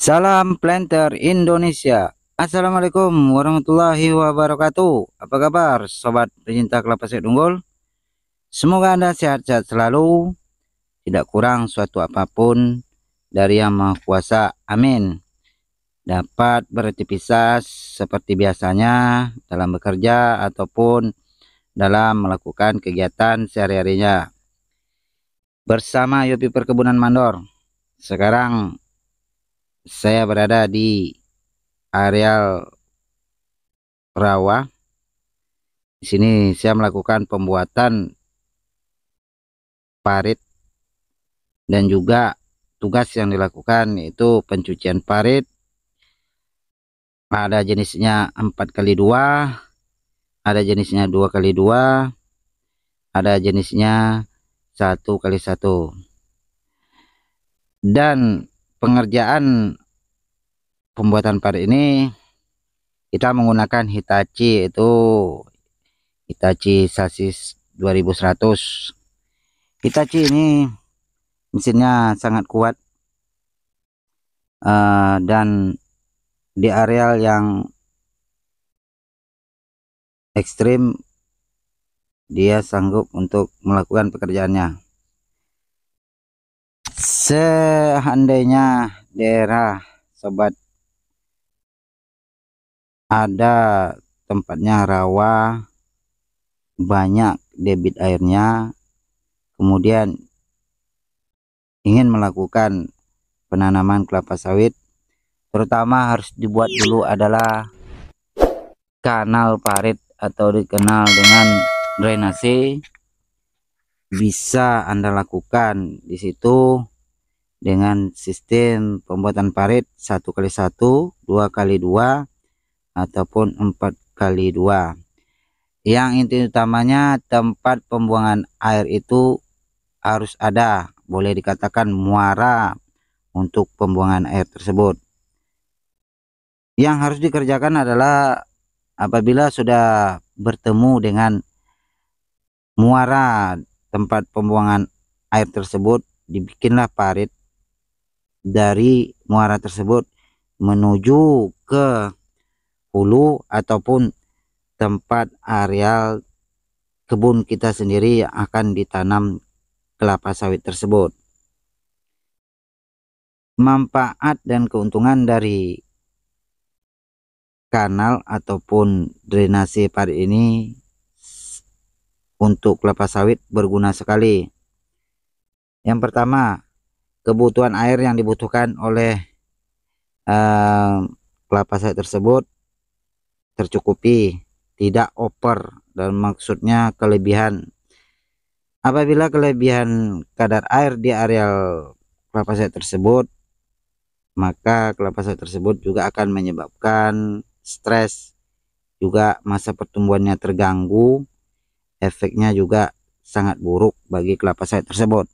Salam planter Indonesia. Assalamualaikum warahmatullahi wabarakatuh. Apa kabar sobat pecinta kelapa sawit unggul? Semoga Anda sehat-sehat selalu, tidak kurang suatu apapun dari Yang Maha Kuasa. Amin. Dapat beraktivitas seperti biasanya dalam bekerja ataupun dalam melakukan kegiatan sehari-harinya. Bersama Yopi Perkebunan Mandor. Sekarang saya berada di areal rawa. Di sini saya melakukan pembuatan parit dan juga tugas yang dilakukan yaitu pencucian parit. Ada jenisnya 4x2, ada jenisnya 2x2, ada jenisnya 1x1. Dan pengerjaan pembuatan parit ini kita menggunakan Hitachi, yaitu Hitachi Sasis 2100. Hitachi ini mesinnya sangat kuat, dan di areal yang ekstrim dia sanggup untuk melakukan pekerjaannya. Seandainya daerah sobat ada tempatnya rawa, banyak debit airnya, kemudian ingin melakukan penanaman kelapa sawit, terutama harus dibuat dulu adalah kanal parit atau dikenal dengan drainase. Bisa Anda lakukan di situ dengan sistem pembuatan parit 1x1, 2x2, ataupun 4x2. Yang inti utamanya tempat pembuangan air itu harus ada, boleh dikatakan muara untuk pembuangan air tersebut. Yang harus dikerjakan adalah apabila sudah bertemu dengan muara tempat pembuangan air tersebut, dibikinlah parit dari muara tersebut menuju ke hulu ataupun tempat areal kebun kita sendiri yang akan ditanam kelapa sawit tersebut. Manfaat dan keuntungan dari kanal ataupun drainase parit ini untuk kelapa sawit berguna sekali. Yang pertama, kebutuhan air yang dibutuhkan oleh kelapa sawit tersebut tercukupi, tidak over, dan maksudnya kelebihan. Apabila kelebihan kadar air di areal kelapa sawit tersebut, maka kelapa sawit tersebut juga akan menyebabkan stres, juga masa pertumbuhannya terganggu, efeknya juga sangat buruk bagi kelapa sawit tersebut.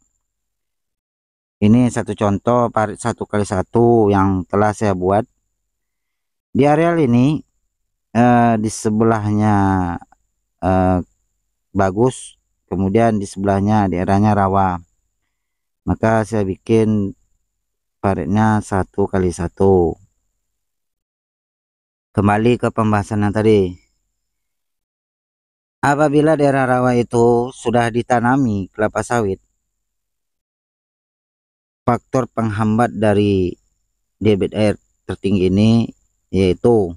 Ini satu contoh parit 1x1 yang telah saya buat di areal ini. Di sebelahnya bagus, kemudian di sebelahnya daerahnya rawa, maka saya bikin paritnya 1x1. Kembali ke pembahasan yang tadi, apabila daerah rawa itu sudah ditanami kelapa sawit, faktor penghambat dari debit air tertinggi ini yaitu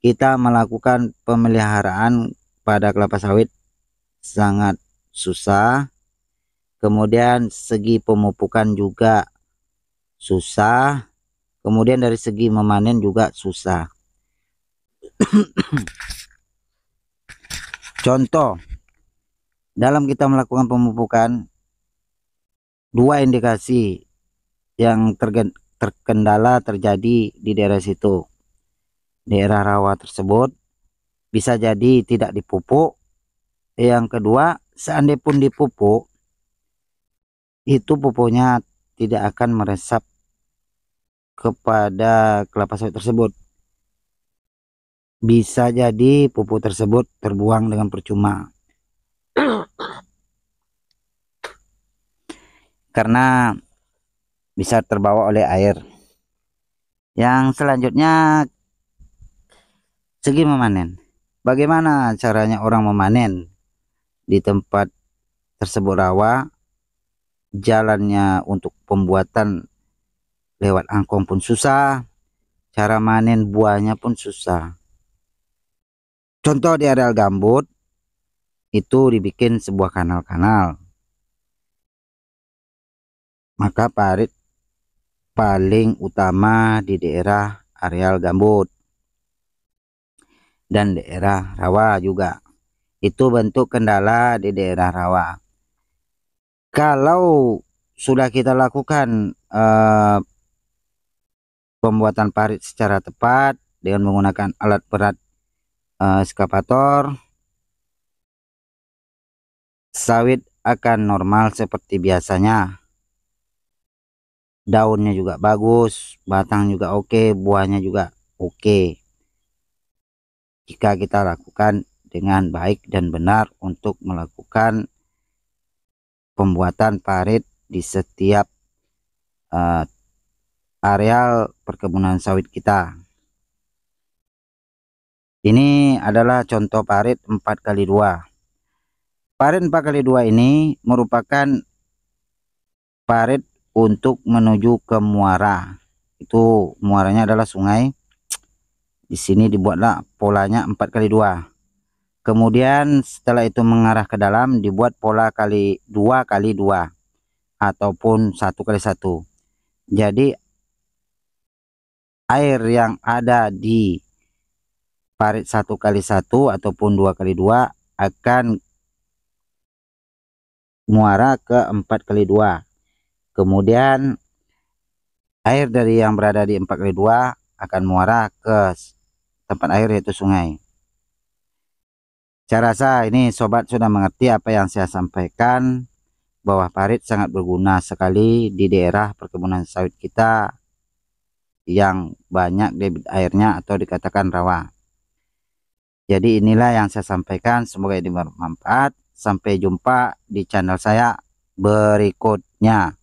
kita melakukan pemeliharaan pada kelapa sawit sangat susah, kemudian segi pemupukan juga susah, kemudian dari segi memanen juga susah. Contoh, dalam kita melakukan pemupukan, dua indikasi yang terkendala terjadi di daerah situ. Daerah rawa tersebut bisa jadi tidak dipupuk. Yang kedua, seandainya pun dipupuk, itu pupuknya tidak akan meresap kepada kelapa sawit tersebut. Bisa jadi pupuk tersebut terbuang dengan percuma karena bisa terbawa oleh air. Yang selanjutnya, segi memanen. Bagaimana caranya orang memanen di tempat tersebut rawa? Jalannya untuk pembuatan lewat angkong pun susah, cara manen buahnya pun susah. Contoh di areal gambut itu dibikin sebuah kanal-kanal, maka parit paling utama di daerah areal gambut dan daerah rawa juga. Itu bentuk kendala di daerah rawa. Kalau sudah kita lakukan pembuatan parit secara tepat dengan menggunakan alat berat eskavator, sawit akan normal seperti biasanya. Daunnya juga bagus, batang juga oke, buahnya juga oke. Jika kita lakukan dengan baik dan benar untuk melakukan pembuatan parit di setiap areal perkebunan sawit kita. Ini adalah contoh parit 4x2. Parit 4x2 ini merupakan parit untuk menuju ke muara. Itu muaranya adalah sungai. Di sini dibuatlah polanya 4x2. Kemudian setelah itu mengarah ke dalam dibuat pola 2x2 ataupun 1x1. Jadi air yang ada di parit 1x1 ataupun 2x2 akan muara ke 4x2. Kemudian air dari yang berada di 4x2 akan muara ke tempat air yaitu sungai. Saya rasa ini sobat sudah mengerti apa yang saya sampaikan, bahwa parit sangat berguna sekali di daerah perkebunan sawit kita yang banyak debit airnya atau dikatakan rawa. Jadi inilah yang saya sampaikan, semoga ini bermanfaat. Sampai jumpa di channel saya berikutnya.